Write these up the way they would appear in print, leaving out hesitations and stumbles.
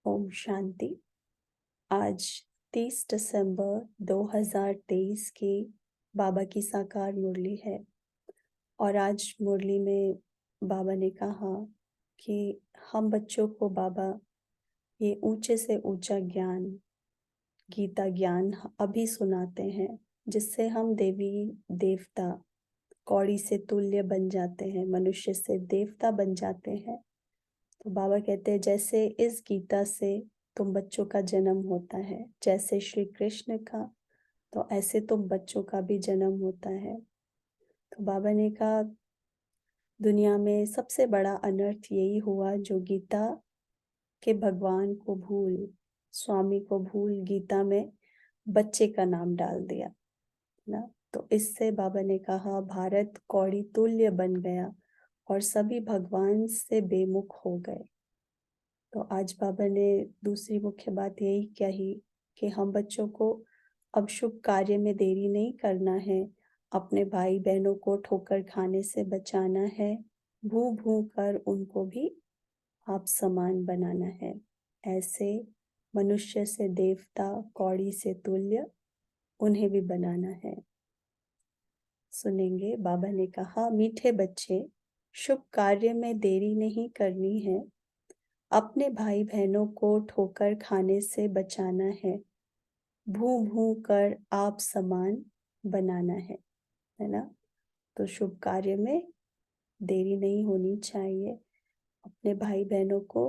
ओम शांति। आज 30 दिसंबर 2023 की बाबा की साकार मुरली है और आज मुरली में बाबा ने कहा कि हम बच्चों को बाबा ये ऊंचे से ऊंचा ज्ञान, गीता ज्ञान अभी सुनाते हैं, जिससे हम देवी देवता कौड़ी से तुल्य बन जाते हैं, मनुष्य से देवता बन जाते हैं। तो बाबा कहते हैं जैसे इस गीता से तुम बच्चों का जन्म होता है, जैसे श्री कृष्ण का, तो ऐसे तुम बच्चों का भी जन्म होता है। तो बाबा ने कहा दुनिया में सबसे बड़ा अनर्थ यही हुआ जो गीता के भगवान को भूल, स्वामी को भूल गीता में बच्चे का नाम डाल दिया ना। तो इससे बाबा ने कहा भारत कौड़ी तुल्य बन गया और सभी भगवान से बेमुख हो गए। तो आज बाबा ने दूसरी मुख्य बात यही कही कि हम बच्चों को अब शुभ कार्य में देरी नहीं करना है, अपने भाई बहनों को ठोकर खाने से बचाना है, भू भू कर उनको भी आप समान बनाना है। ऐसे मनुष्य से देवता, कौड़ी से तुल्य उन्हें भी बनाना है। सुनेंगे बाबा ने कहा मीठे बच्चे, शुभ कार्य में देरी नहीं करनी है, अपने भाई बहनों को ठोकर खाने से बचाना है, भू भू कर आप समान बनाना है ना। तो शुभ कार्य में देरी नहीं होनी चाहिए, अपने भाई बहनों को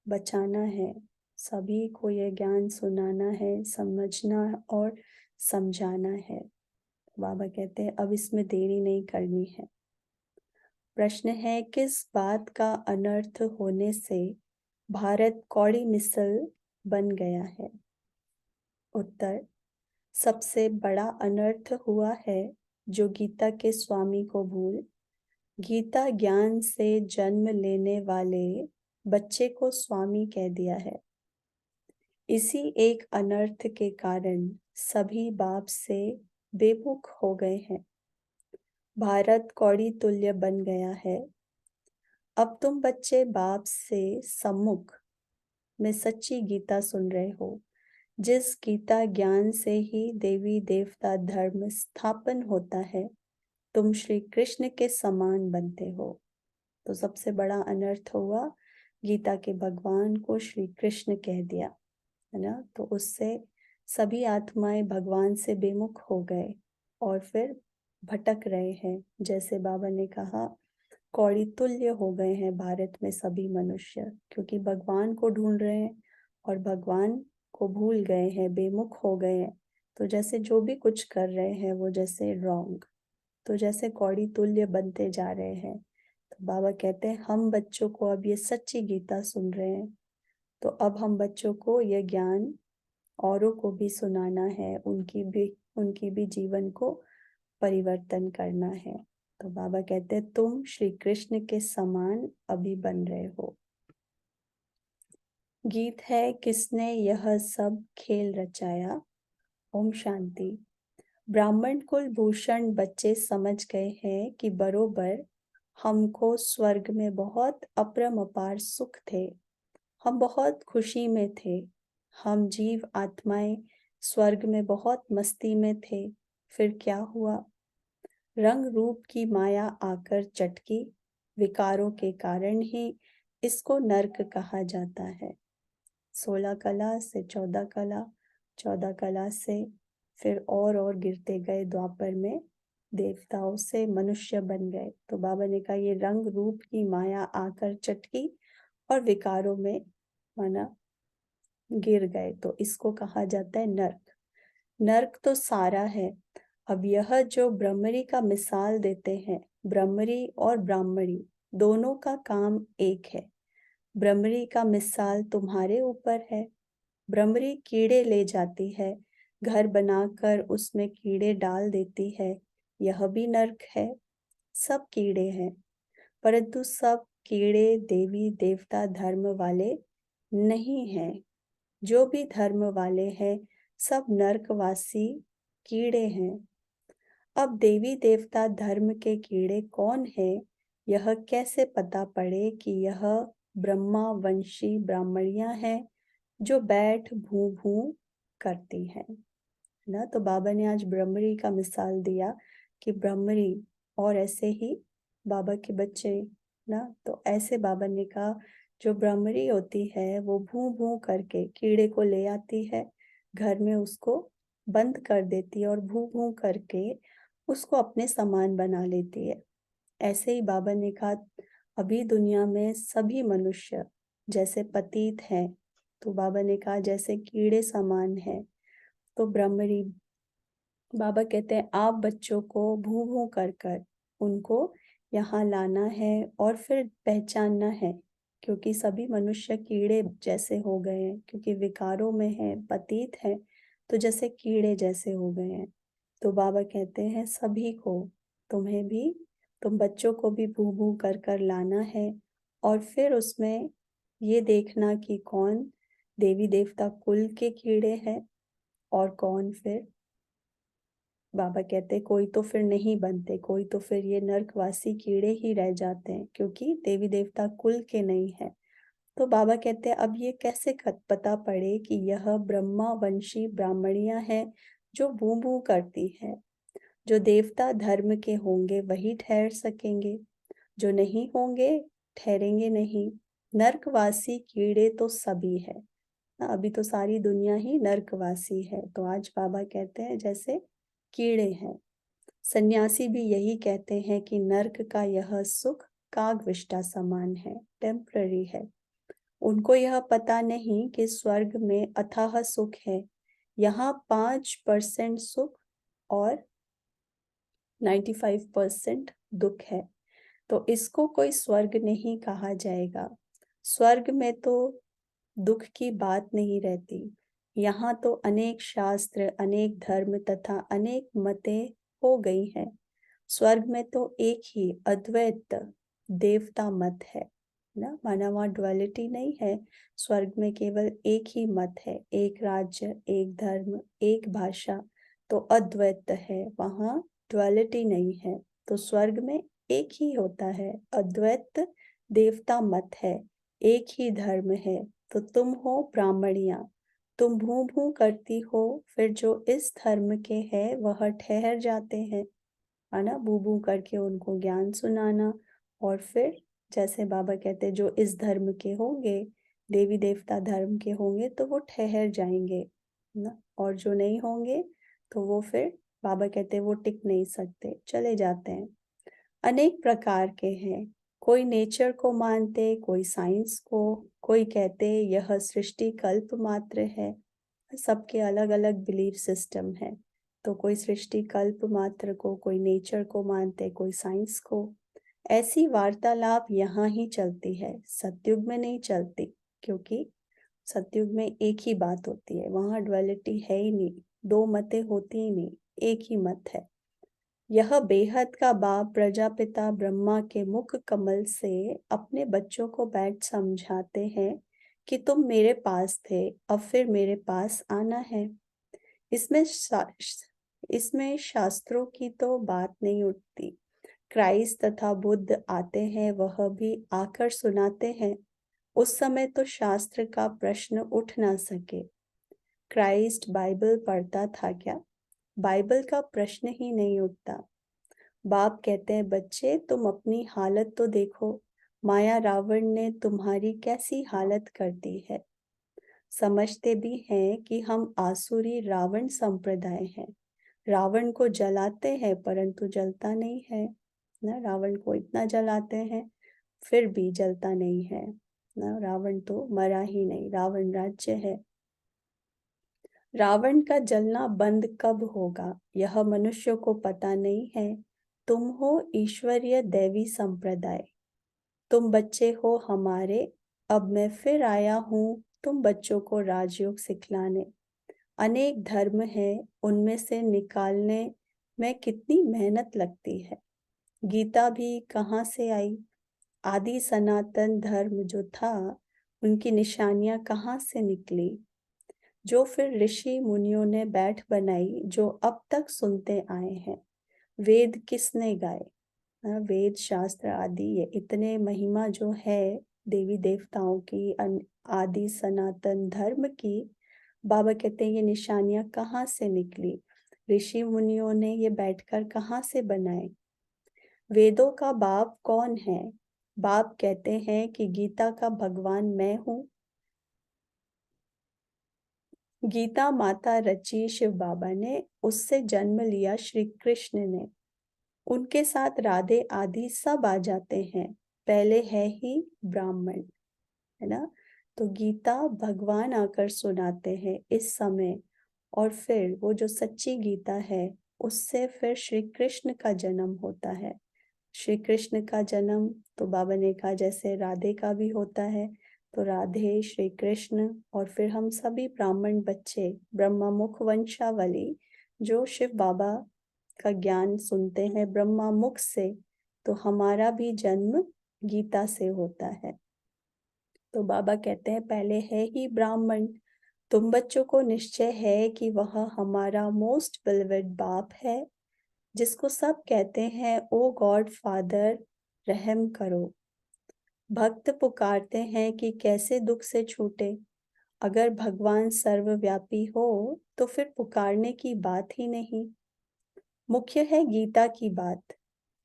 बचाना है, सभी को यह ज्ञान सुनाना है, समझना और समझाना है। बाबा कहते हैं अब इसमें देरी नहीं करनी है। प्रश्न है किस बात का अनर्थ होने से भारत कौड़ी मिसल बन गया है? उत्तर, सबसे बड़ा अनर्थ हुआ है जो गीता के स्वामी को भूल, गीता ज्ञान से जन्म लेने वाले बच्चे को स्वामी कह दिया है। इसी एक अनर्थ के कारण सभी बाप से बेमुख हो गए हैं। भारत कौड़ी तुल्य बन गया है। अब तुम बच्चे बाप से सम्मुख में सच्ची गीता सुन रहे हो, जिस गीता ज्ञान से ही देवी देवता धर्म स्थापन होता है, तुम श्री कृष्ण के समान बनते हो। तो सबसे बड़ा अनर्थ हुआ गीता के भगवान को श्री कृष्ण कह दिया, है ना। तो उससे सभी आत्माएं भगवान से बेमुख हो गए और फिर भटक रहे हैं। जैसे बाबा ने कहा कौड़ी तुल्य हो गए हैं भारत में सभी मनुष्य, क्योंकि भगवान को ढूंढ रहे हैं और भगवान को भूल गए हैं, बेमुख हो गए हैं। तो जैसे जो भी कुछ कर रहे हैं वो जैसे रॉन्ग, तो जैसे कौड़ी तुल्य बनते जा रहे हैं। तो बाबा कहते हैं हम बच्चों को अब ये सच्ची गीता सुन रहे हैं, तो अब हम बच्चों को यह ज्ञान औरों को भी सुनाना है, उनकी भी जीवन को परिवर्तन करना है। तो बाबा कहते हैं तुम श्री कृष्ण के समान अभी बन रहे हो। गीत है किसने यह सब खेल रचाया। ओम शांति। ब्राह्मण कुल भूषण बच्चे समझ गए हैं कि बरोबर हमको स्वर्ग में बहुत अपरम अपार सुख थे, हम बहुत खुशी में थे, हम जीव आत्माएं स्वर्ग में बहुत मस्ती में थे। फिर क्या हुआ? रंग रूप की माया आकर चटकी, विकारों के कारण ही इसको नरक कहा जाता है। 16 कला से 14 कला, 14 कला से फिर और गिरते गए, द्वापर में देवताओं से मनुष्य बन गए। तो बाबा ने कहा ये रंग रूप की माया आकर चटकी और विकारों में माना गिर गए, तो इसको कहा जाता है नर्क। नर्क तो सारा है। अब यह जो ब्रह्मरी का मिसाल देते हैं, ब्रह्मरी और ब्राह्मणी दोनों का काम एक है। ब्रह्मरी का मिसाल तुम्हारे ऊपर है। ब्रह्मरी कीड़े ले जाती है, घर बनाकर उसमें कीड़े डाल देती है, यह भी नर्क है। सब कीड़े हैं, परंतु सब कीड़े देवी देवता धर्म वाले नहीं हैं। जो भी धर्म वाले हैं सब नर्कवासी कीड़े हैं। अब देवी देवता धर्म के कीड़े कौन है, यह कैसे पता पड़े कि यह ब्रह्मा वंशी ब्राह्मणियां हैं जो बैठ भू भू करती हैं ना। तो बाबा ने आज ब्रह्मरी का मिसाल दिया कि ब्रह्मरी, और ऐसे ही बाबा के बच्चे ना, तो ऐसे बाबा ने कहा जो ब्रह्मरी होती है वो भू भू करके कीड़े को ले आती है, घर में उसको बंद कर देती है और भू भू करके उसको अपने समान बना लेती है। ऐसे ही बाबा ने कहा अभी दुनिया में सभी मनुष्य जैसे पतित हैं, तो बाबा ने कहा जैसे कीड़े समान है। तो ब्रह्मरी बाबा कहते हैं आप बच्चों को भू भू कर कर उनको यहाँ लाना है और फिर पहचानना है, क्योंकि सभी मनुष्य कीड़े जैसे हो गए हैं, क्योंकि विकारों में है, पतित है, तो जैसे कीड़े जैसे हो गए हैं। तो बाबा कहते हैं सभी को, तुम्हें भी, तुम बच्चों को भी भू भू कर कर लाना है, और फिर उसमें ये देखना कि कौन देवी देवता कुल के कीड़े हैं और कौन फिर, बाबा कहते कोई तो फिर नहीं बनते, कोई तो फिर ये नर्कवासी कीड़े ही रह जाते हैं, क्योंकि देवी देवता कुल के नहीं है। तो बाबा कहते हैं अब ये कैसे पता पड़े कि यह ब्रह्मा वंशी ब्राह्मणियां हैं जो बू बू करती है। जो देवता धर्म के होंगे वही ठहर सकेंगे, जो नहीं होंगे ठहरेंगे नहीं। नर्कवासी कीड़े तो सभी है ना, अभी तो सारी दुनिया ही नर्कवासी है। तो आज बाबा कहते हैं जैसे कीड़े हैं। सन्यासी भी यही कहते हैं कि नर्क का यह सुख कागविष्टा समान है, टेम्पररी है। उनको यह पता नहीं कि स्वर्ग में अथाह सुख है। यहाँ 5% सुख और 95% दुख है, तो इसको कोई स्वर्ग नहीं कहा जाएगा। स्वर्ग में तो दुख की बात नहीं रहती। यहाँ तो अनेक शास्त्र, अनेक धर्म तथा अनेक मतें हो गई हैं। स्वर्ग में तो एक ही अद्वैत देवता मत है ना, माना वहाँ ड्युअलिटी नहीं है। स्वर्ग में केवल एक ही मत है, एक राज्य, एक धर्म, एक भाषा, तो अद्वैत है, वहाँ ड्युअलिटी नहीं है। तो स्वर्ग में एक ही होता है, अद्वैत देवता मत है, एक ही धर्म है। तो तुम हो ब्राह्मणिया, तुम भू भू करती हो, फिर जो इस धर्म के हैं वह ठहर जाते हैं, है ना, बू बू करके उनको ज्ञान सुनाना। और फिर जैसे बाबा कहते हैं जो इस धर्म के होंगे, देवी देवता धर्म के होंगे, तो वो ठहर जाएंगे ना, और जो नहीं होंगे तो वो फिर बाबा कहते हैं वो टिक नहीं सकते, चले जाते हैं। अनेक प्रकार के हैं, कोई नेचर को मानते, कोई साइंस को, कोई कहते यह सृष्टि कल्प मात्र है। सबके अलग अलग बिलीफ सिस्टम है। तो कोई सृष्टि कल्प मात्र को, कोई नेचर को मानते, कोई साइंस को। ऐसी वार्तालाप यहाँ ही चलती है, सतयुग में नहीं चलती, क्योंकि सतयुग में एक ही बात होती है, वहाँ ड्युअलिटी है ही नहीं, दो मतें होती ही नहीं, एक ही मत है। यह बेहद का बाप प्रजापिता ब्रह्मा के मुख कमल से अपने बच्चों को बैठ समझाते हैं कि तुम मेरे पास थे, अब फिर मेरे पास आना है। इसमें इसमें शास्त्रों की तो बात नहीं उठती। क्राइस्ट तथा बुद्ध आते हैं, वह भी आकर सुनाते हैं। उस समय तो शास्त्र का प्रश्न उठ ना सके। क्राइस्ट बाइबल पढ़ता था क्या? बाइबल का प्रश्न ही नहीं उठता। बाप कहते हैं बच्चे तुम अपनी हालत तो देखो, माया रावण ने तुम्हारी कैसी हालत कर दी है। समझते भी हैं कि हम आसुरी रावण संप्रदाय हैं, रावण को जलाते हैं परंतु जलता नहीं है ना, रावण को इतना जलाते हैं फिर भी जलता नहीं है ना, रावण तो मरा ही नहीं, रावण राज्य है। रावण का जलना बंद कब होगा यह मनुष्यों को पता नहीं है। तुम हो ईश्वरीय दैवी संप्रदाय, तुम बच्चे हो हमारे, अब मैं फिर आया हूँ तुम बच्चों को राजयोग सिखलाने। अनेक धर्म है, उनमें से निकालने में कितनी मेहनत लगती है। गीता भी कहाँ से आई? आदि सनातन धर्म जो था, उनकी निशानियां कहाँ से निकली, जो फिर ऋषि मुनियों ने बैठ बनाई, जो अब तक सुनते आए हैं। वेद किसने गाए? वेद शास्त्र आदि ये इतने महिमा जो है देवी देवताओं की, आदि सनातन धर्म की। बाबा कहते हैं ये निशानियां कहाँ से निकली, ऋषि मुनियों ने ये बैठकर कहाँ से बनाए। वेदों का बाप कौन है? बाप कहते हैं कि गीता का भगवान मैं हूँ। गीता माता रची शिव बाबा ने, उससे जन्म लिया श्री कृष्ण ने। उनके साथ राधे आदि सब आ जाते हैं, पहले है ही ब्राह्मण, है ना। तो गीता भगवान आकर सुनाते हैं इस समय, और फिर वो जो सच्ची गीता है उससे फिर श्री कृष्ण का जन्म होता है। श्री कृष्ण का जन्म तो बाबा ने कहा जैसे राधे का भी होता है, तो राधे श्री कृष्ण, और फिर हम सभी ब्राह्मण बच्चे ब्रह्मा मुख वंशावली जो शिव बाबा का ज्ञान सुनते हैं ब्रह्मा मुख से, तो हमारा भी जन्म गीता से होता है। तो बाबा कहते हैं पहले है ही ब्राह्मण। तुम बच्चों को निश्चय है कि वह हमारा मोस्ट बिलवेड बाप है, जिसको सब कहते हैं ओ गॉड फादर रहम करो। भक्त पुकारते हैं कि कैसे दुख से छूटे। अगर भगवान सर्वव्यापी हो तो फिर पुकारने की बात ही नहीं। मुख्य है गीता की बात,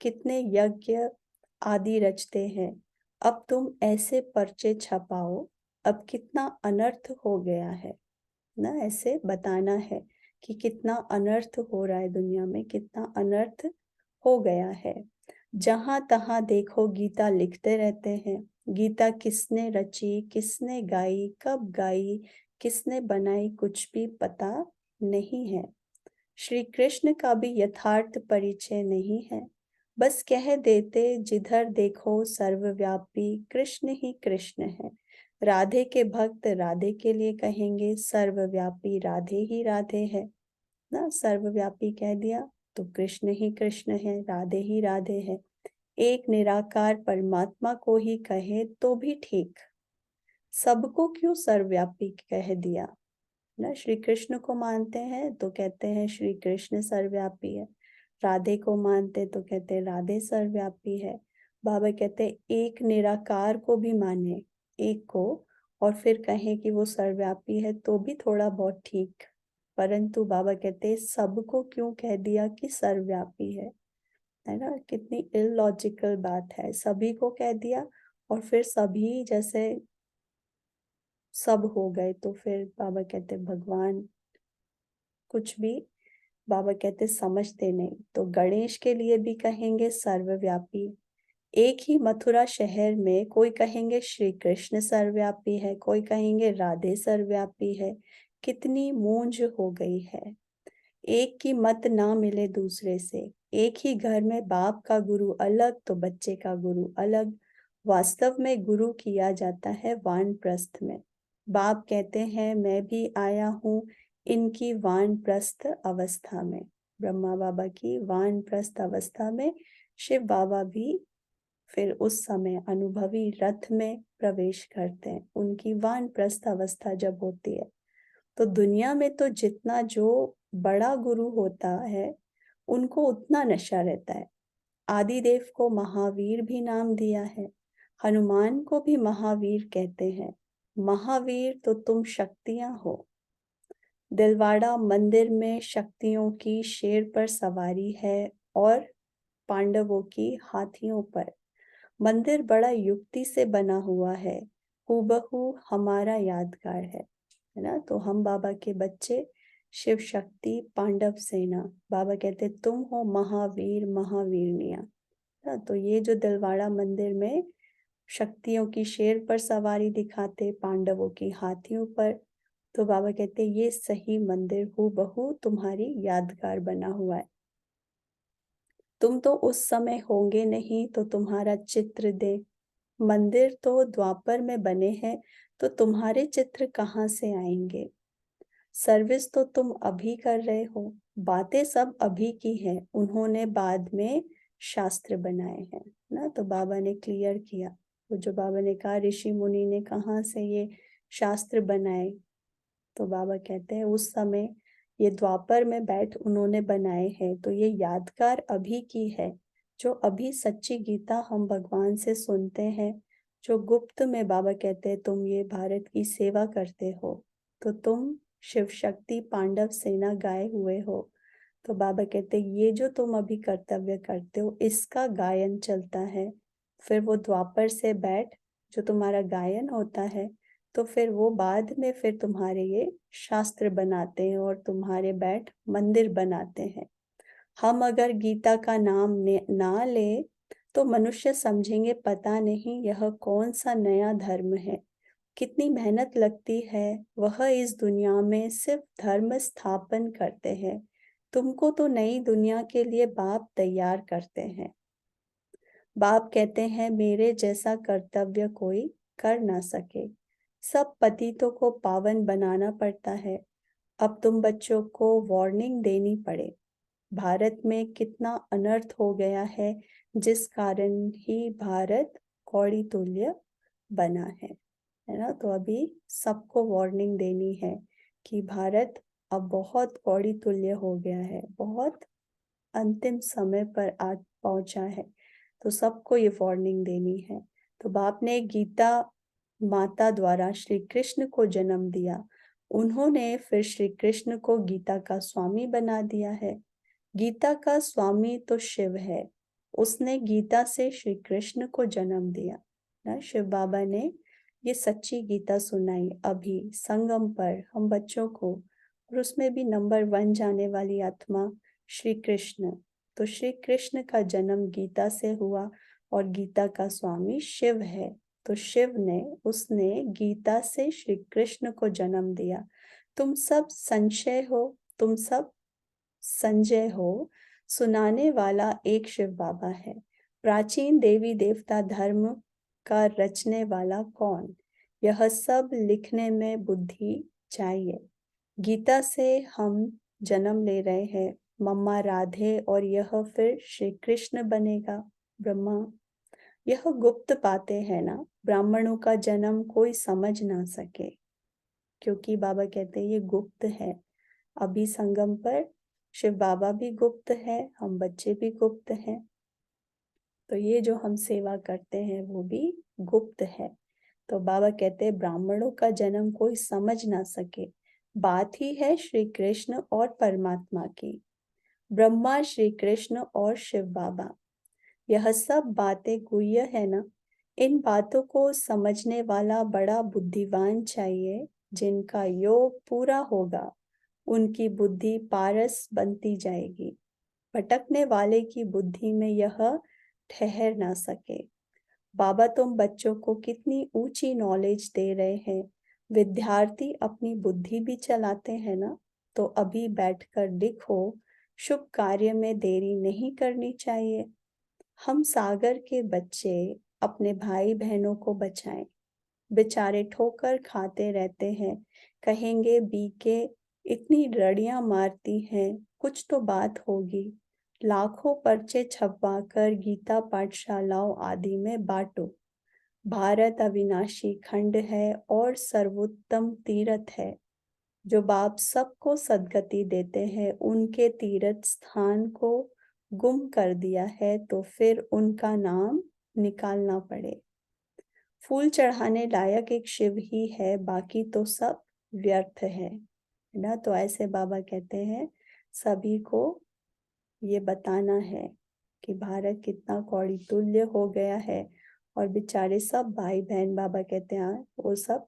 कितने यज्ञ आदि रचते हैं। अब तुम ऐसे पर्चे छपाओ, अब कितना अनर्थ हो गया है ना। ऐसे बताना है कि कितना अनर्थ हो रहा है दुनिया में, कितना अनर्थ हो गया है। जहां तहां देखो गीता लिखते रहते हैं। गीता किसने रची, किसने गाई, कब गाई, किसने बनाई, कुछ भी पता नहीं है। श्री कृष्ण का भी यथार्थ परिचय नहीं है। बस कह देते जिधर देखो सर्वव्यापी कृष्ण ही कृष्ण है। राधे के भक्त राधे के लिए कहेंगे सर्वव्यापी राधे ही राधे है ना। सर्वव्यापी कह दिया तो कृष्ण ही कृष्ण है, राधे ही राधे है। एक निराकार परमात्मा को ही कहे तो भी ठीक, सबको क्यों सर्वव्यापी कह दिया ना। श्री कृष्ण को मानते हैं तो कहते हैं श्री कृष्ण सर्वव्यापी है, राधे को मानते तो कहते हैं राधे सर्वव्यापी है। बाबा कहते हैं एक निराकार को भी माने, एक को, और फिर कहें कि वो सर्वव्यापी है तो भी थोड़ा बहुत ठीक, परंतु बाबा कहते हैं सबको क्यों कह दिया कि सर्वव्यापी है ना। कितनी इलॉजिकल बात है, सभी को कह दिया और फिर सभी जैसे सब हो गए, तो फिर बाबा कहते भगवान कुछ भी, बाबा कहते समझते नहीं। तो गणेश के लिए भी कहेंगे सर्वव्यापी। एक ही मथुरा शहर में कोई कहेंगे श्री कृष्ण सर्वव्यापी है, कोई कहेंगे राधे सर्वव्यापी है। कितनी मूंज हो गई है, एक की मत ना मिले दूसरे से। एक ही घर में बाप का गुरु अलग तो बच्चे का गुरु अलग। वास्तव में गुरु किया जाता है वानप्रस्थ में। बाप कहते हैं मैं भी आया हूँ इनकी वानप्रस्थ अवस्था में। ब्रह्मा बाबा की वानप्रस्थ अवस्था में शिव बाबा भी फिर उस समय अनुभवी रथ में प्रवेश करते हैं, उनकी वानप्रस्थ अवस्था जब होती है। तो दुनिया में तो जितना जो बड़ा गुरु होता है उनको उतना नशा रहता है। आदिदेव को महावीर भी नाम दिया है, हनुमान को भी महावीर कहते हैं। महावीर तो तुम शक्तियां हो। दिलवाड़ा मंदिर में शक्तियों की शेर पर सवारी है और पांडवों की हाथियों पर। मंदिर बड़ा युक्ति से बना हुआ है, हूबहू हमारा यादगार है ना। तो हम बाबा के बच्चे, शिव शक्ति पांडव सेना। बाबा कहते तुम हो महावीर महावीरनिया ना। तो ये जो दिलवाड़ा मंदिर में शक्तियों की शेर पर सवारी दिखाते, पांडवों की हाथियों पर, तो बाबा कहते ये सही मंदिर हूबहू तुम्हारी यादगार बना हुआ है। तुम तो उस समय होंगे नहीं तो तुम्हारा चित्र दे। मंदिर तो द्वापर में बने हैं तो तुम्हारे चित्र कहाँ से आएंगे। सर्विस तो तुम अभी कर रहे हो, बातें सब अभी की हैं, उन्होंने बाद में शास्त्र बनाए हैं ना। तो बाबा ने क्लियर किया, वो जो बाबा ने कहा ऋषि मुनि ने कहाँ से ये शास्त्र बनाए, तो बाबा कहते हैं उस समय ये द्वापर में बैठ उन्होंने बनाए हैं। तो ये यादगार अभी की है, जो अभी सच्ची गीता हम भगवान से सुनते हैं, जो गुप्त में बाबा कहते हैं तुम ये भारत की सेवा करते हो, तो तुम शिव शक्ति पांडव सेना गाए हुए हो। तो बाबा कहते हैं ये जो तुम अभी कर्तव्य करते हो इसका गायन चलता है। फिर वो द्वापर से बैठ जो तुम्हारा गायन होता है, तो फिर वो बाद में फिर तुम्हारे ये शास्त्र बनाते हैं और तुम्हारे बैठ मंदिर बनाते हैं। हम अगर गीता का नाम ना ले तो मनुष्य समझेंगे पता नहीं यह कौन सा नया धर्म है। कितनी मेहनत लगती है, वह इस दुनिया में सिर्फ धर्म स्थापन करते हैं। तुमको तो नई दुनिया के लिए बाप तैयार करते हैं। बाप कहते हैं मेरे जैसा कर्तव्य कोई कर ना सके। सब पतितों को पावन बनाना पड़ता है। अब तुम बच्चों को वार्निंग देनी पड़े। भारत में कितना अनर्थ हो गया है, जिस कारण ही भारत कौड़ी तुल्य बना है ना। तो अभी सबको वार्निंग देनी है कि भारत अब बहुत कौड़ी तुल्य हो गया है, बहुत अंतिम समय पर आज पहुंचा है। तो सबको ये वार्निंग देनी है। तो बाप ने गीता माता द्वारा श्री कृष्ण को जन्म दिया। उन्होंने फिर श्री कृष्ण को गीता का स्वामी बना दिया है। गीता का स्वामी तो शिव है। उसने गीता से श्री कृष्ण को जन्म दिया ना। शिव बाबा ने ये सच्ची गीता सुनाई अभी संगम पर हम बच्चों को, और उसमें भी नंबर 1 जाने वाली आत्मा श्री कृष्ण। तो श्री कृष्ण का जन्म गीता से हुआ और गीता का स्वामी शिव है। तो शिव ने उसने गीता से श्री कृष्ण को जन्म दिया। तुम सब संशय हो, तुम सब संजय हो। सुनाने वाला एक शिव बाबा है। प्राचीन देवी देवता धर्म का रचने वाला कौन? यह सब लिखने में बुद्धि चाहिए। गीता से हम जन्म ले रहे हैं, मम्मा राधे और यह फिर श्री कृष्ण बनेगा ब्रह्मा। यह गुप्त बातें हैं ना, ब्राह्मणों का जन्म कोई समझ ना सके, क्योंकि बाबा कहते हैं ये गुप्त है। अभी संगम पर शिव बाबा भी गुप्त है, हम बच्चे भी गुप्त हैं। तो ये जो हम सेवा करते हैं वो भी गुप्त है। तो बाबा कहते हैं ब्राह्मणों का जन्म कोई समझ ना सके। बात ही है श्री कृष्ण और परमात्मा की। ब्रह्मा, श्री कृष्ण और शिव बाबा, यह सब बातें गुह्य है ना। इन बातों को समझने वाला बड़ा बुद्धिमान चाहिए। जिनका योग पूरा होगा उनकी बुद्धि पारस बनती जाएगी। भटकने वाले की बुद्धि में यह ठहर ना सके। बाबा तुम बच्चों को कितनी ऊंची नॉलेज दे रहे हैं। विद्यार्थी अपनी बुद्धि भी चलाते हैं ना। तो अभी बैठकर लिखो, शुभ कार्य में देरी नहीं करनी चाहिए। हम सागर के बच्चे अपने भाई बहनों को बचाएं। बेचारे ठोकर खाते रहते हैं। कहेंगे बीके इतनी रड़ियां मारती हैं, कुछ तो बात होगी। लाखों पर्चे छपवाकर गीता पाठशालाओं आदि में बांटो। भारत अविनाशी खंड है और सर्वोत्तम तीर्थ है। जो बाप सबको सद्गति देते हैं, उनके तीर्थ स्थान को गुम कर दिया है, तो फिर उनका नाम निकालना पड़े। फूल चढ़ाने लायक एक शिव ही है, बाकी तो सब व्यर्थ है ना। तो ऐसे बाबा कहते हैं सभी को ये बताना है कि भारत कितना कौड़ी तुल्य हो गया है। और बेचारे सब भाई बहन बाबा कहते हैं वो सब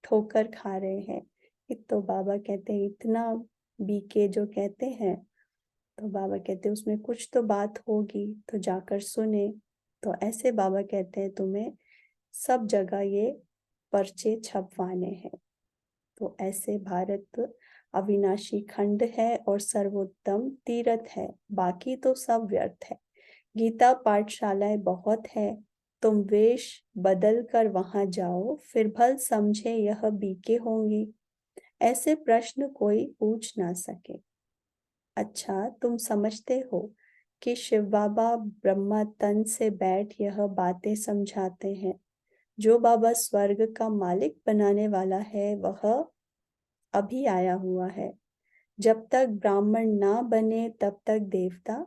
ठोकर खा रहे हैं। एक तो बाबा कहते हैं इतना बीके जो कहते हैं, तो बाबा कहते हैं उसमें कुछ तो बात होगी, तो जाकर सुने। तो ऐसे बाबा कहते हैं तुम्हें सब जगह ये पर्चे छपवाने हैं। तो ऐसे भारत अविनाशी खंड है और सर्वोत्तम तीर्थ है, बाकी तो सब व्यर्थ है। गीता पाठशालाएं बहुत है, तुम वेश बदल कर वहां जाओ, फिर भल समझे यह बीके होंगी। ऐसे प्रश्न कोई पूछ ना सके। अच्छा तुम समझते हो कि शिव बाबा ब्रह्मा तन से बैठ यह बातें समझाते हैं। जो बाबा स्वर्ग का मालिक बनाने वाला है वह अभी आया हुआ है। जब तक ब्राह्मण ना बने तब तक देवता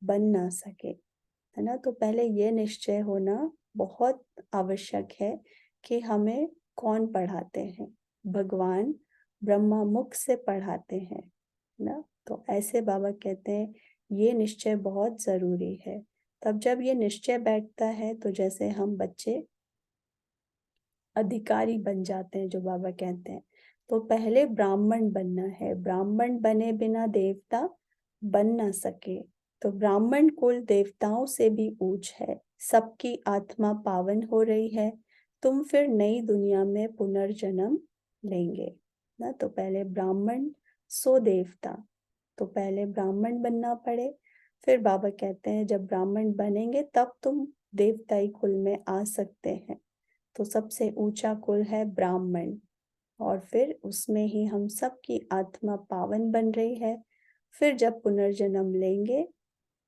बन ना सके, है ना। तो पहले ये निश्चय होना बहुत आवश्यक है कि हमें कौन पढ़ाते हैं? भगवान ब्रह्मा मुख से पढ़ाते हैं ना। तो ऐसे बाबा कहते हैं ये निश्चय बहुत जरूरी है। तब जब ये निश्चय बैठता है तो जैसे हम बच्चे अधिकारी बन जाते हैं, जो बाबा कहते हैं। तो पहले ब्राह्मण बनना है, ब्राह्मण बने बिना देवता बन ना सके। तो ब्राह्मण कुल देवताओं से भी ऊंच है, सबकी आत्मा पावन हो रही है, तुम फिर नई दुनिया में पुनर्जन्म लेंगे ना। तो पहले ब्राह्मण सो देवता, तो पहले ब्राह्मण बनना पड़े। फिर बाबा कहते हैं जब ब्राह्मण बनेंगे तब तुम देवताई कुल में आ सकते हैं। तो सबसे ऊंचा कुल है ब्राह्मण, और फिर उसमें ही हम सबकी आत्मा पावन बन रही है। फिर जब पुनर्जन्म लेंगे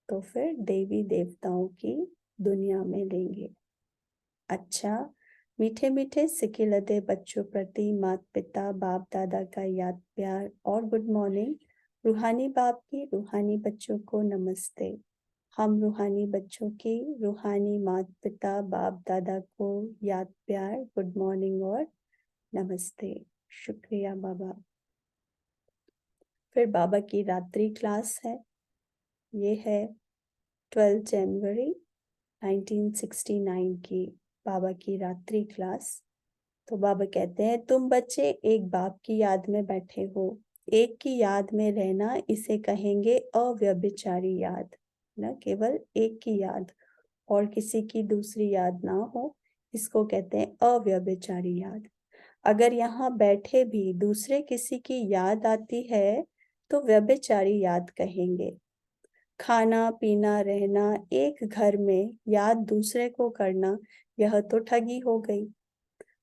तो फिर देवी देवताओं की दुनिया में लेंगे। अच्छा, मीठे मीठे सिकिलते बच्चों प्रति माता पिता बाप दादा का याद प्यार और गुड मॉर्निंग। रूहानी बाप की रूहानी बच्चों को नमस्ते। हम रूहानी बच्चों की रूहानी माता पिता बाप दादा को याद प्यार गुड मॉर्निंग और नमस्ते। शुक्रिया बाबा। फिर बाबा की रात्रि क्लास है, ये है 12 जनवरी 1969 की बाबा की रात्रि क्लास। तो बाबा कहते हैं तुम बच्चे एक बाप की याद में बैठे हो, एक की याद में रहना इसे कहेंगे अव्यभिचारी याद ना। केवल एक की याद और किसी की दूसरी याद ना हो, इसको कहते हैं अव्यभिचारी याद। अगर यहाँ बैठे भी दूसरे किसी की याद आती है तो व्यभिचारी याद कहेंगे। खाना पीना रहना एक घर में, याद दूसरे को करना, यह तो ठगी हो गई।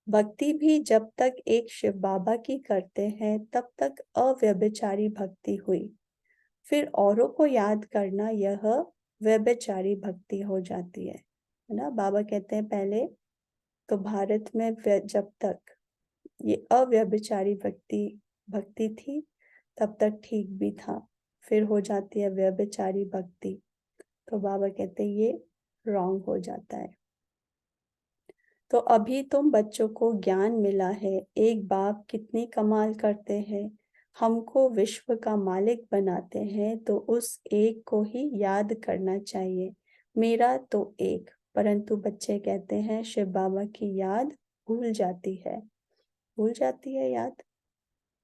भक्ति भी जब तक एक शिव बाबा की करते हैं तब तक अव्यभिचारी भक्ति हुई, फिर औरों को याद करना यह व्यभिचारी भक्ति हो जाती है ना। बाबा कहते हैं पहले तो भारत में जब तक ये अव्यभिचारी भक्ति भक्ति थी तब तक ठीक भी था, फिर हो जाती है व्यभिचारी भक्ति, तो बाबा कहते हैं ये रॉन्ग हो जाता है। तो अभी तुम बच्चों को ज्ञान मिला है, एक बाप कितनी कमाल करते हैं, हमको विश्व का मालिक बनाते हैं, तो उस एक को ही याद करना चाहिए, मेरा तो एक। परंतु बच्चे कहते हैं शिव बाबा की याद भूल जाती है, भूल जाती है याद।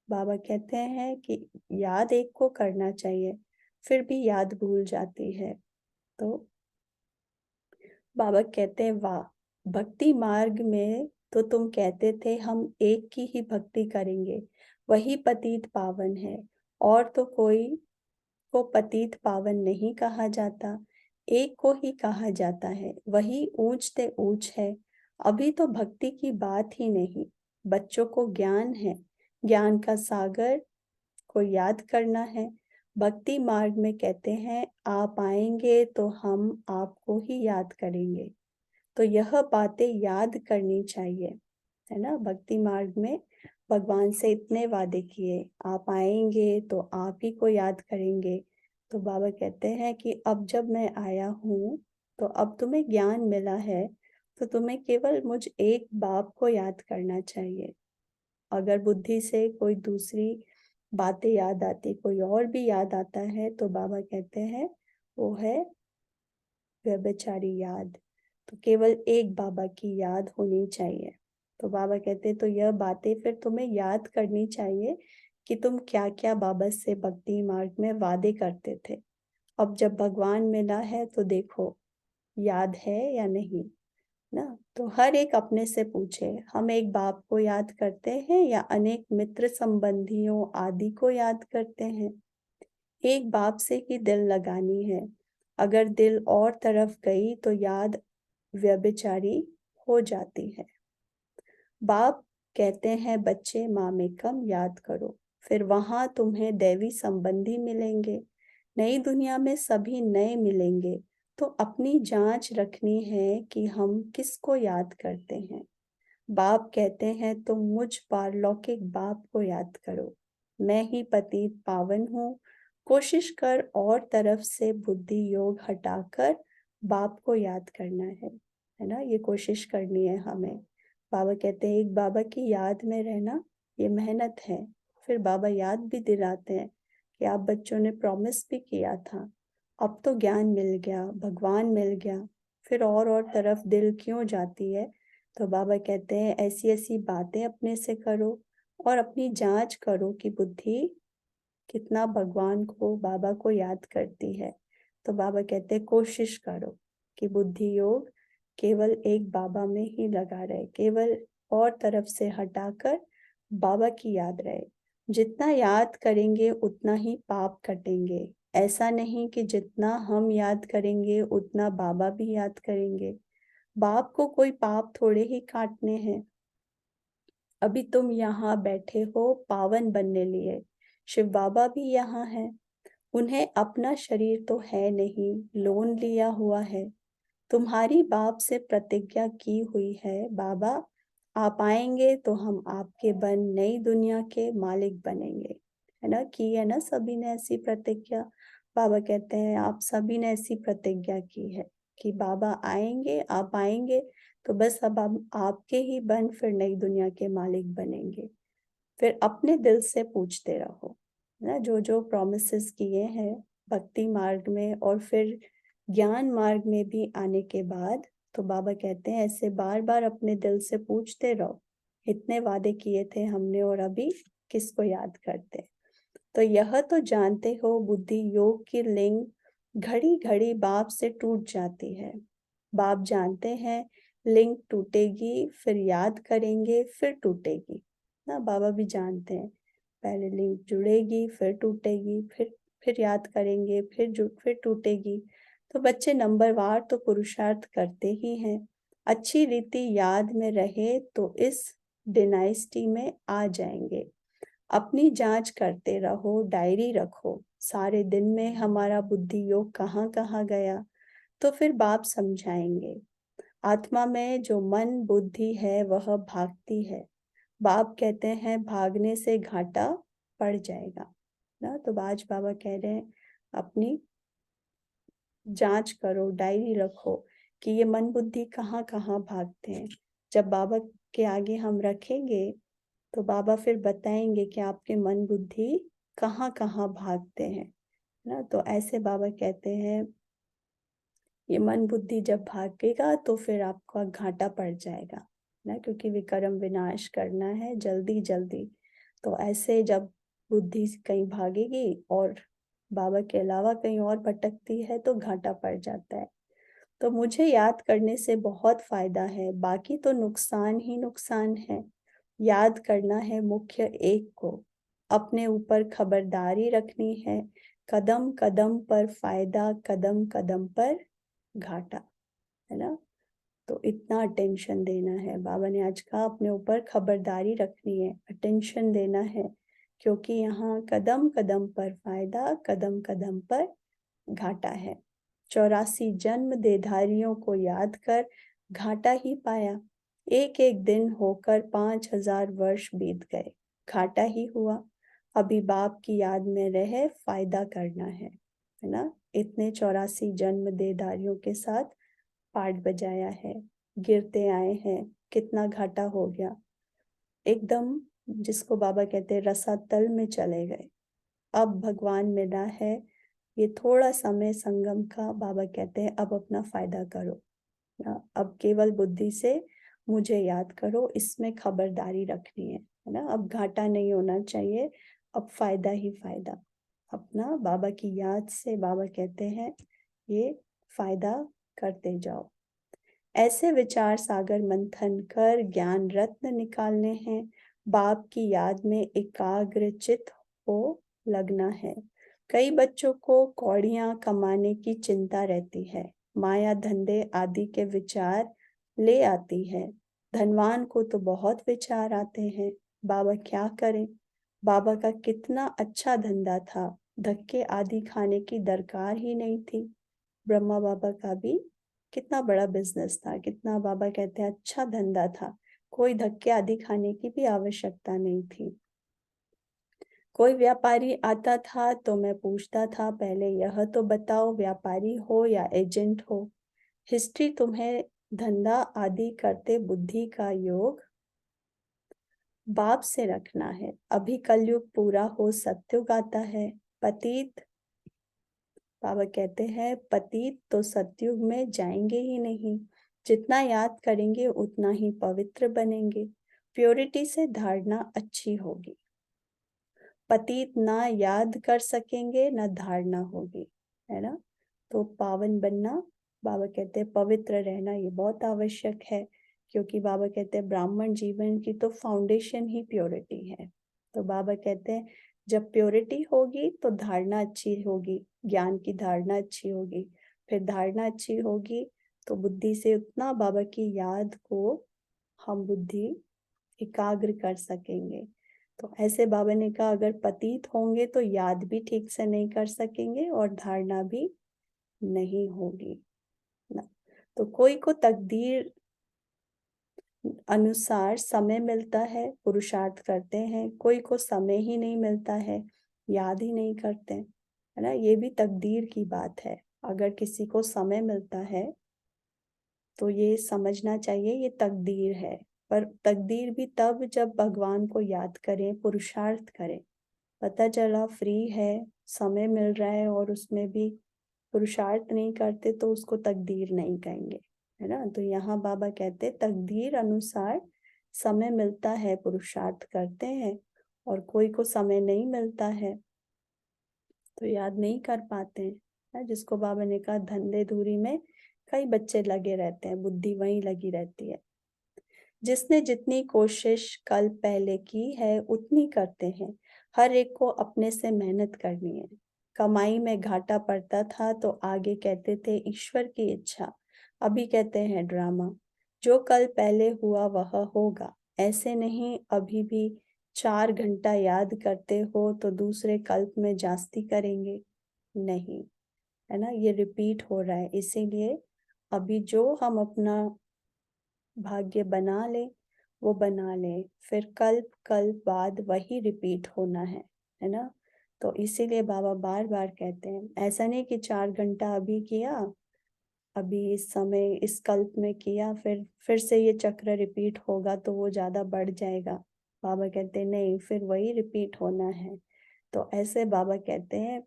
बाबा कहते हैं कि याद एक को करना चाहिए, फिर भी याद भूल जाती है। तो बाबा कहते हैं वाह, भक्ति मार्ग में तो तुम कहते थे हम एक की ही भक्ति करेंगे, वही पतित पावन है, और तो कोई को पतित पावन नहीं कहा जाता, एक को ही कहा जाता है, वही ऊंच ते ऊंच है। अभी तो भक्ति की बात ही नहीं, बच्चों को ज्ञान है, ज्ञान का सागर को याद करना है। भक्ति मार्ग में कहते हैं आप आएंगे तो हम आपको ही याद करेंगे, तो यह बातें याद करनी चाहिए, है ना। भक्ति मार्ग में भगवान से इतने वादे किए, आप आएंगे तो आप ही को याद करेंगे। तो बाबा कहते हैं कि अब जब मैं आया हूँ तो अब तुम्हें ज्ञान मिला है, तो तुम्हें केवल मुझ एक बाप को याद करना चाहिए। अगर बुद्धि से कोई दूसरी बातें याद आती, कोई और भी याद आता है, तो बाबा कहते हैं वो है व्यभिचारी याद। तो केवल एक बाबा की याद होनी चाहिए। तो बाबा कहते हैं तो यह बातें फिर तुम्हें याद करनी चाहिए कि तुम क्या क्या बाबा से भक्ति मार्ग में वादे करते थे। अब जब भगवान मिला है तो देखो याद है या नहीं ना। तो हर एक अपने से पूछे, हम एक बाप को याद करते हैं या अनेक मित्र संबंधियों आदि को याद करते हैं। एक बाप से ही दिल लगानी है, अगर दिल और तरफ गई तो याद व्यभिचारी हो जाती है। बाप कहते हैं बच्चे माँ में कम याद करो, फिर वहां तुम्हें दैवी संबंधी मिलेंगे, नई दुनिया में सभी नए मिलेंगे। तो अपनी जांच रखनी है कि हम किसको याद करते हैं। बाप कहते हैं तुम मुझ पारलौकिक बाप को याद करो, मैं ही पतित पावन हूँ, कोशिश कर और तरफ से बुद्धि योग हटाकर बाप को याद करना है। है ना, ये कोशिश करनी है हमें। बाबा कहते हैं एक बाबा की याद में रहना ये मेहनत है। फिर बाबा याद भी दिलाते हैं कि आप बच्चों ने प्रॉमिस भी किया था, अब तो ज्ञान मिल गया, भगवान मिल गया, फिर और तरफ दिल क्यों जाती है। तो बाबा कहते हैं ऐसी ऐसी बातें अपने से करो और अपनी जांच करो कि बुद्धि कितना भगवान को, बाबा को याद करती है। तो बाबा कहते हैं कोशिश करो कि बुद्धि योग केवल एक बाबा में ही लगा रहे, केवल और तरफ से हटाकर बाबा की याद रहे। जितना याद करेंगे उतना ही पाप कटेंगे। ऐसा नहीं कि जितना हम याद करेंगे उतना बाबा भी याद करेंगे। बाप को कोई पाप थोड़े ही काटने हैं। अभी तुम यहाँ बैठे हो पावन बनने लिए, शिव बाबा भी यहाँ हैं। उन्हें अपना शरीर तो है नहीं, लोन लिया हुआ है। तुम्हारी बाप से प्रतिज्ञा की हुई है, बाबा आप आएंगे तो हम आपके बन नई दुनिया के मालिक बनेंगे। है ना, की है ना सभी ने ऐसी प्रतिज्ञा। बाबा कहते हैं आप सभी ने ऐसी प्रतिज्ञा की है कि बाबा आएंगे, आप आएंगे तो बस अब हम आपके ही बन फिर नई दुनिया के मालिक बनेंगे। फिर अपने दिल से पूछते रहो ना, जो जो प्रॉमिसेस किए हैं भक्ति मार्ग में और फिर ज्ञान मार्ग में भी आने के बाद। तो बाबा कहते हैं ऐसे बार बार अपने दिल से पूछते रहो, इतने वादे किए थे हमने और अभी किसको याद करते। तो यह तो जानते हो बुद्धि योग की लिंक घड़ी घड़ी बाप से टूट जाती है। बाप जानते हैं लिंक टूटेगी, फिर याद करेंगे फिर टूटेगी ना। बाबा भी जानते हैं पहले लिंक जुड़ेगी फिर टूटेगी, फिर याद करेंगे फिर टूटेगी। तो बच्चे नंबरवार तो पुरुषार्थ करते ही हैं। अच्छी रीति याद में रहे तो इस डिनाइस्टी में आ जाएंगे। अपनी जांच करते रहो, डायरी रखो सारे दिन में हमारा बुद्धि योग कहाँ कहाँ गया। तो फिर बाप समझाएंगे आत्मा में जो मन बुद्धि है वह भागती है। बाप कहते हैं भागने से घाटा पड़ जाएगा ना। तो आज बाबा कह रहे हैं अपनी जांच करो, डायरी रखो कि ये मन बुद्धि कहाँ कहाँ भागते हैं। जब बाबा के आगे हम रखेंगे तो बाबा फिर बताएंगे कि आपके मन बुद्धि कहाँ कहाँ भागते हैं ना। तो ऐसे बाबा कहते हैं ये मन बुद्धि जब भागेगा तो फिर आपका घाटा पड़ जाएगा ना, क्योंकि विकर्म विनाश करना है जल्दी जल्दी। तो ऐसे जब बुद्धि कहीं भागेगी और बाबा के अलावा कहीं और भटकती है तो घाटा पड़ जाता है। तो मुझे याद करने से बहुत फायदा है, बाकी तो नुकसान ही नुकसान है। याद करना है मुख्य एक को, अपने ऊपर खबरदारी रखनी है। कदम कदम पर फायदा, कदम कदम पर घाटा, है ना। तो इतना अटेंशन देना है। बाबा ने आज कहा अपने ऊपर खबरदारी रखनी है, अटेंशन देना है, क्योंकि यहाँ कदम कदम पर फायदा, कदम कदम पर घाटा है। 84 जन्म देधारियों को याद कर घाटा ही पाया। एक एक दिन होकर 5000 वर्ष बीत गए, घाटा ही हुआ। अभी बाप की याद में रहे फायदा करना है ना। इतने 84 जन्म देधारियों के साथ पाठ बजाया है, गिरते आए हैं, कितना घाटा हो गया। एकदम जिसको बाबा कहते हैं रसातल में चले गए। अब भगवान मिला है, ये थोड़ा समय संगम का बाबा कहते हैं अब अपना फायदा करो। अब केवल बुद्धि से मुझे याद करो, इसमें खबरदारी रखनी है ना। अब घाटा नहीं होना चाहिए, अब फायदा ही फायदा। अपना बाबा की याद से बाबा कहते हैं ये फायदा करते जाओ। ऐसे विचार सागर मंथन कर ज्ञान रत्न निकालने हैं। बाप की याद में एकाग्रचित हो लगना है। कई बच्चों को कौड़ियां कमाने की चिंता रहती है, माया धंधे आदि के विचार ले आती है। धनवान को तो बहुत विचार आते हैं, बाबा क्या करें। बाबा का कितना अच्छा धंधा था, धक्के आदि खाने की दरकार ही नहीं थी। ब्रह्मा बाबा का भी कितना बड़ा बिजनेस था, कितना बाबा कहते हैं अच्छा धंधा था, कोई धक्के आदि खाने की भी आवश्यकता नहीं थी। कोई व्यापारी आता था तो मैं पूछता था पहले यह तो बताओ व्यापारी हो या एजेंट हो। हिस्ट्री तुम्हें धंधा आदि करते बुद्धि का योग बाप से रखना है। अभी कलयुग पूरा हो सतयुग आता है। पतित, बाबा कहते हैं पतित तो सतयुग में जाएंगे ही नहीं। जितना याद करेंगे उतना ही पवित्र बनेंगे। प्योरिटी से धारणा अच्छी होगी। पतित ना याद कर सकेंगे ना धारणा होगी, है ना। तो पावन बनना, बाबा कहते हैं पवित्र रहना ये बहुत आवश्यक है, क्योंकि बाबा कहते हैं ब्राह्मण जीवन की तो फाउंडेशन ही प्योरिटी है। तो बाबा कहते हैं जब प्योरिटी होगी तो धारणा अच्छी होगी, ज्ञान की धारणा अच्छी होगी। फिर धारणा अच्छी होगी तो बुद्धि से उतना बाबा की याद को हम बुद्धि एकाग्र कर सकेंगे। तो ऐसे बाबा ने कहा अगर पतित होंगे तो याद भी ठीक से नहीं कर सकेंगे और धारणा भी नहीं होगी ना। तो कोई को तकदीर अनुसार समय मिलता है, पुरुषार्थ करते हैं, कोई को समय ही नहीं मिलता है, याद ही नहीं करते, है ना। ये भी तकदीर की बात है। अगर किसी को समय मिलता है तो ये समझना चाहिए ये तकदीर है। पर तकदीर भी तब जब भगवान को याद करें, पुरुषार्थ करें। पता चला फ्री है, समय मिल रहा है और उसमें भी पुरुषार्थ नहीं करते तो उसको तकदीर नहीं कहेंगे, है ना। तो यहाँ बाबा कहते तकदीर अनुसार समय मिलता है, पुरुषार्थ करते हैं, और कोई को समय नहीं मिलता है तो याद नहीं कर पाते हैं। जिसको बाबा ने कहा धंधे धूरी में कई बच्चे लगे रहते हैं, बुद्धि वहीं लगी रहती है। जिसने जितनी कोशिश कल पहले की है उतनी करते हैं। हर एक को अपने से मेहनत करनी है। कमाई में घाटा पड़ता था तो आगे कहते थे ईश्वर की इच्छा, अभी कहते हैं ड्रामा। जो कल पहले हुआ वह होगा, ऐसे नहीं अभी भी 4 घंटा याद करते हो तो दूसरे कल्प में जास्ती करेंगे नहीं, है ना। ये रिपीट हो रहा है, इसीलिए अभी जो हम अपना भाग्य बना ले वो बना ले, फिर कल्प कल्प बाद वही रिपीट होना है ना। तो इसीलिए बाबा बार बार कहते हैं ऐसा नहीं कि 4 घंटा अभी किया, अभी इस समय इस कल्प में किया, फिर से ये चक्र रिपीट होगा तो वो ज्यादा बढ़ जाएगा। बाबा कहते हैं नहीं, फिर वही रिपीट होना है। तो ऐसे बाबा कहते हैं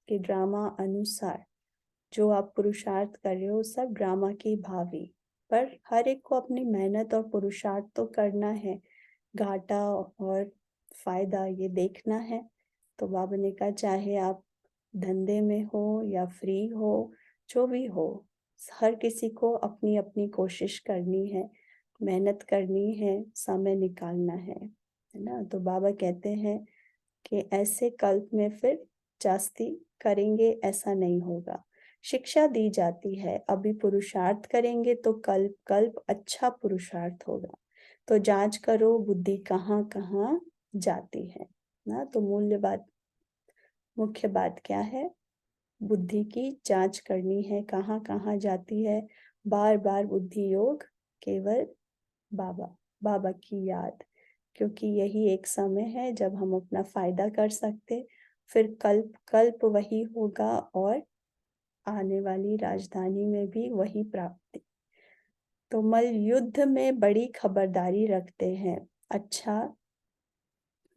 कि ड्रामा अनुसार जो आप पुरुषार्थ कर रहे हो सब ड्रामा की भावी, पर हर एक को अपनी मेहनत और पुरुषार्थ तो करना है। घाटा और फायदा ये देखना है। तो बाबा ने कहा चाहे आप धंधे में हो या फ्री हो, जो भी हो, हर किसी को अपनी अपनी कोशिश करनी है, मेहनत करनी है, समय निकालना है ना। तो बाबा कहते हैं कि ऐसे कल्प में फिर जास्ती करेंगे ऐसा नहीं होगा। शिक्षा दी जाती है अभी पुरुषार्थ करेंगे तो कल्प कल्प अच्छा पुरुषार्थ होगा। तो जांच करो बुद्धि कहाँ कहाँ जाती है ना। तो मुख्य बात क्या है, बुद्धि की जांच करनी है कहाँ कहाँ जाती है। बार बार बुद्धि योग, केवल बाबा, बाबा की याद, क्योंकि यही एक समय है जब हम अपना फायदा कर सकते। फिर कल्प कल्प वही होगा और आने वाली राजधानी में भी वही प्राप्ति। तो मल युद्ध में बड़ी खबरदारी रखते हैं। अच्छा,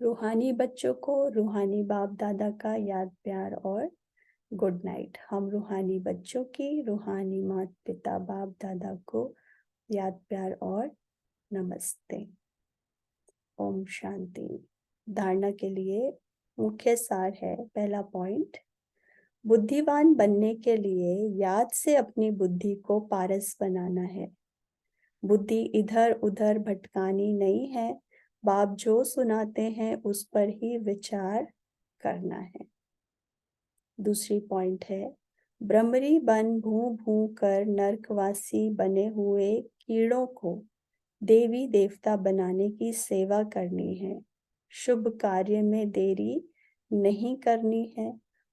रूहानी बच्चों को रूहानी बाप दादा का याद प्यार और गुड नाइट। हम रूहानी बच्चों की रूहानी माता पिता बाप दादा को याद प्यार और नमस्ते। ओम शांति। धारणा के लिए मुख्य सार है, पहला पॉइंट, बुद्धिवान बनने के लिए याद से अपनी बुद्धि को पारस बनाना है। बुद्धि इधर उधर भटकानी नहीं है। बाप जो सुनाते हैं उस पर ही विचार करना है। दूसरी पॉइंट है, ब्रह्मरी बन भू भू कर नरकवासी बने हुए कीड़ों को देवी देवता बनाने की सेवा करनी है। शुभ कार्य में देरी नहीं करनी है।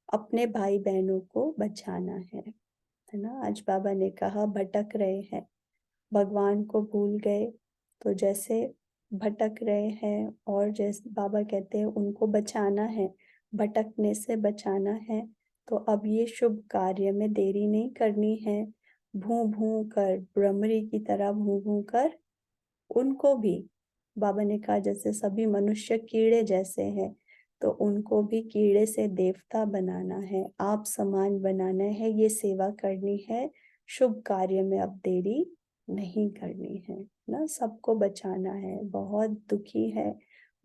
अपने भाई बहनों को बचाना है ना। आज बाबा ने कहा भटक रहे हैं, भगवान को भूल गए, तो जैसे भटक रहे हैं और जैसे बाबा कहते हैं उनको बचाना है, भटकने से बचाना है। तो अब ये शुभ कार्य में देरी नहीं करनी है। भूं भूं कर, भ्रमरी की तरह भूं भूं कर उनको भी, बाबा ने कहा जैसे सभी मनुष्य कीड़े जैसे हैं, तो उनको भी कीड़े से देवता बनाना है, आप समान बनाना है, ये सेवा करनी है, शुभ कार्य में अब देरी नहीं करनी है ना। सबको बचाना है, बहुत दुखी है,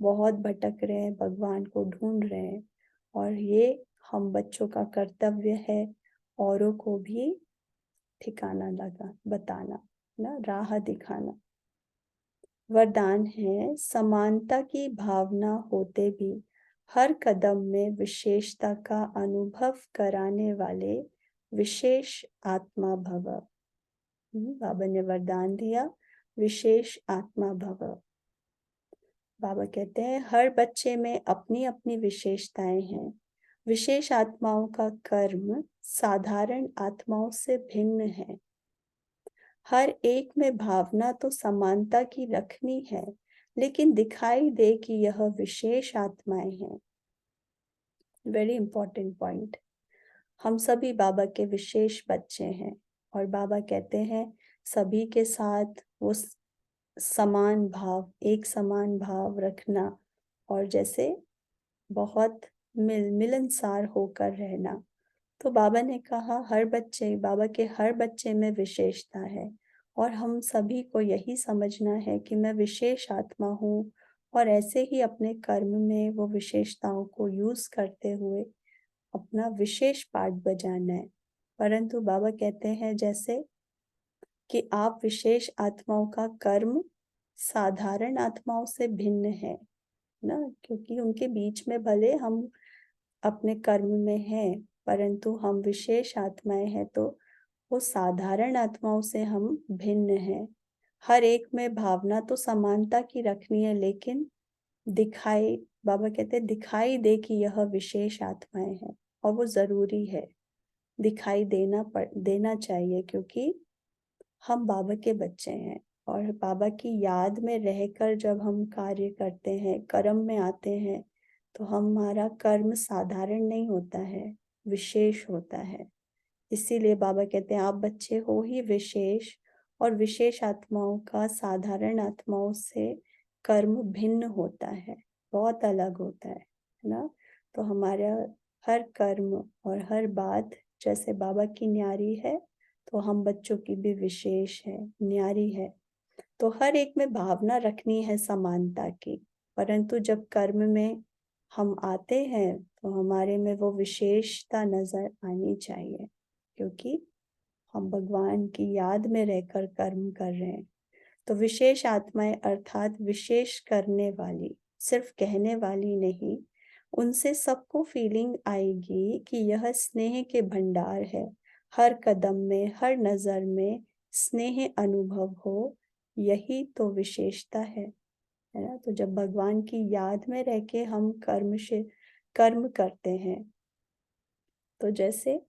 बहुत भटक रहे हैं, भगवान को ढूंढ रहे हैं, और ये हम बच्चों का कर्तव्य है औरों को भी ठिकाना लगा बताना ना, राह दिखाना। वरदान है, समानता की भावना होते भी हर कदम में विशेषता का अनुभव कराने वाले विशेष आत्मा भव। बाबा ने वरदान दिया, विशेष आत्मा भव। बाबा कहते हैं हर बच्चे में अपनी अपनी विशेषताएं हैं। विशेष आत्माओं का कर्म साधारण आत्माओं से भिन्न है। हर एक में भावना तो समानता की रखनी है, लेकिन दिखाई दे कि यह विशेष आत्माएं हैं। Very important point. हम सभी बाबा के विशेष बच्चे हैं, और बाबा कहते हैं सभी के साथ वो समान भाव, एक समान भाव रखना, और जैसे बहुत मिलनसार होकर रहना। तो बाबा ने कहा हर बच्चे, बाबा के हर बच्चे में विशेषता है, और हम सभी को यही समझना है कि मैं विशेष आत्मा हूँ, और ऐसे ही अपने कर्म में वो विशेषताओं को यूज करते हुए अपना विशेष पार्ट बजाना है। परंतु बाबा कहते हैं जैसे कि आप विशेष आत्माओं का कर्म साधारण आत्माओं से भिन्न है ना, क्योंकि उनके बीच में भले हम अपने कर्म में हैं, परंतु हम विशेष आत्माएं हैं, तो वो साधारण आत्माओं से हम भिन्न हैं। हर एक में भावना तो समानता की रखनी है, लेकिन दिखाई, बाबा कहते हैं दिखाई दे कि यह विशेष आत्माएं हैं, और वो जरूरी है, दिखाई देना चाहिए, क्योंकि हम बाबा के बच्चे हैं, और बाबा की याद में रहकर जब हम कार्य करते हैं, कर्म में आते हैं, तो हमारा कर्म साधारण नहीं होता है, विशेष होता है। इसीलिए बाबा कहते हैं आप बच्चे हो ही विशेष, और विशेष आत्माओं का साधारण आत्माओं से कर्म भिन्न होता है, बहुत अलग होता है ना। तो हमारा हर कर्म और हर बात जैसे बाबा की न्यारी है, तो हम बच्चों की भी विशेष है, न्यारी है। तो हर एक में भावना रखनी है समानता की, परंतु जब कर्म में हम आते हैं तो हमारे में वो विशेषता नजर आनी चाहिए, क्योंकि हम भगवान की याद में रहकर कर्म कर रहे हैं। तो विशेष आत्माएं अर्थात विशेष करने वाली, सिर्फ कहने वाली नहीं, उनसे सबको फीलिंग आएगी कि यह स्नेह के भंडार है, हर कदम में, हर नजर में स्नेह अनुभव हो, यही तो विशेषता है ना। तो जब भगवान की याद में रह के हम कर्म करते हैं, तो जैसे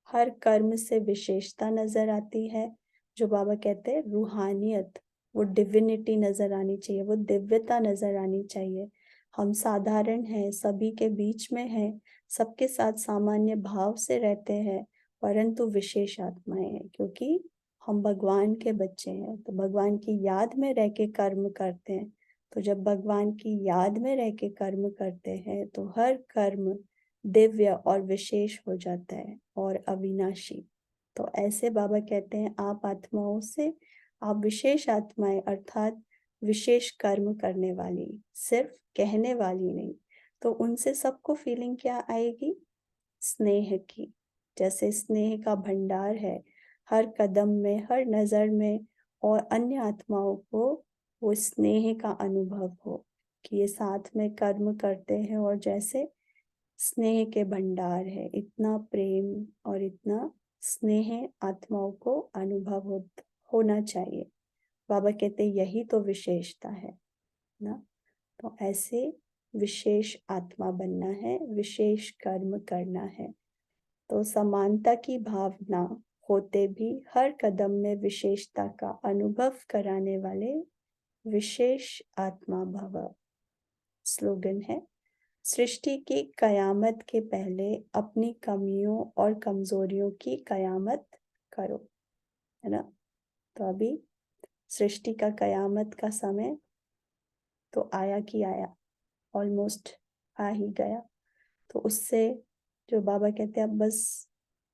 हर कर्म से विशेषता नजर आती है, जो बाबा कहते हैं रूहानियत, वो डिविनिटी नजर आनी चाहिए, वो दिव्यता नजर आनी चाहिए। हम साधारण हैं, सभी के बीच में हैं, सबके साथ सामान्य भाव से रहते हैं, परंतु विशेष आत्माएं हैं, क्योंकि हम भगवान के बच्चे हैं, तो भगवान की याद में रह के कर्म करते हैं। तो जब भगवान की याद में रह के कर्म करते हैं, तो हर कर्म दिव्य और विशेष हो जाता है और अविनाशी। तो ऐसे बाबा कहते हैं आप आत्माओं से, आप विशेष आत्माएं अर्थात विशेष कर्म करने वाली, सिर्फ कहने वाली नहीं। तो उनसे सबको फीलिंग क्या आएगी, स्नेह की। जैसे स्नेह का भंडार है हर कदम में, हर नजर में, और अन्य आत्माओं को वो स्नेह का अनुभव हो कि ये साथ में कर्म करते हैं, और जैसे स्नेह के भंडार है, इतना प्रेम और इतना स्नेह आत्माओं को होना चाहिए। बाबा कहते यही तो विशेषता है ना। तो ऐसे विशेष आत्मा बनना है, विशेष कर्म करना है। तो समानता की भावना होते भी हर कदम में विशेषता का अनुभव कराने वाले विशेष आत्मा भव। स्लोगन है, सृष्टि की कयामत के पहले अपनी कमियों और कमजोरियों की कयामत करो। है ना। तो अभी सृष्टि का कयामत का समय तो आया कि आया, ऑलमोस्ट आ ही गया। तो उससे जो बाबा कहते हैं, अब बस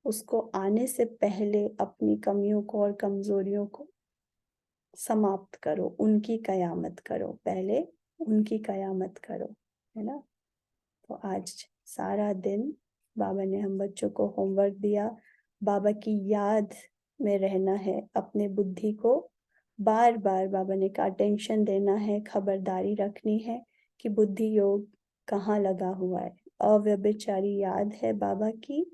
उसको आने से पहले अपनी कमियों को और कमजोरियों को समाप्त करो, उनकी कयामत करो, पहले उनकी कयामत करो, है ना। तो आज सारा दिन बाबा ने हम बच्चों को होमवर्क दिया, बाबा की याद में रहना है, अपने बुद्धि को बार बार बाबा ने कहा अटेंशन देना है, खबरदारी रखनी है कि बुद्धि योग कहाँ लगा हुआ है, अव्यभिचारी याद है बाबा की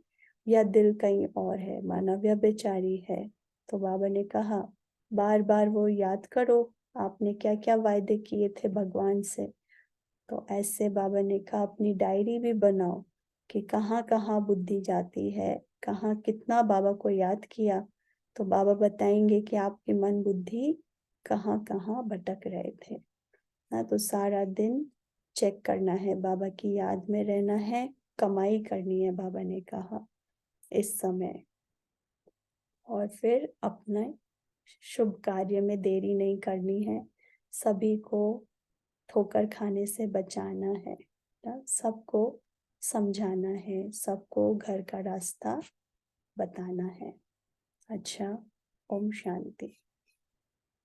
या दिल कहीं और है, माना व्यभिचारी है। तो बाबा ने कहा बार बार वो याद करो, आपने क्या क्या वायदे किए थे भगवान से। तो ऐसे बाबा ने कहा अपनी डायरी भी बनाओ कि कहाँ कहाँ बुद्धि जाती है, कहाँ कितना बाबा को याद किया। तो बाबा बताएंगे कि आपकी मन बुद्धि कहाँ कहाँ भटक रहे थे ना। तो सारा दिन चेक करना है, बाबा की याद में रहना है, कमाई करनी है बाबा ने कहा इस समय। और फिर अपने शुभ कार्य में देरी नहीं करनी है, सभी को ठोकर खाने से बचाना है ना, सबको समझाना है, सबको घर का रास्ता बताना है। अच्छा, ओम शांति।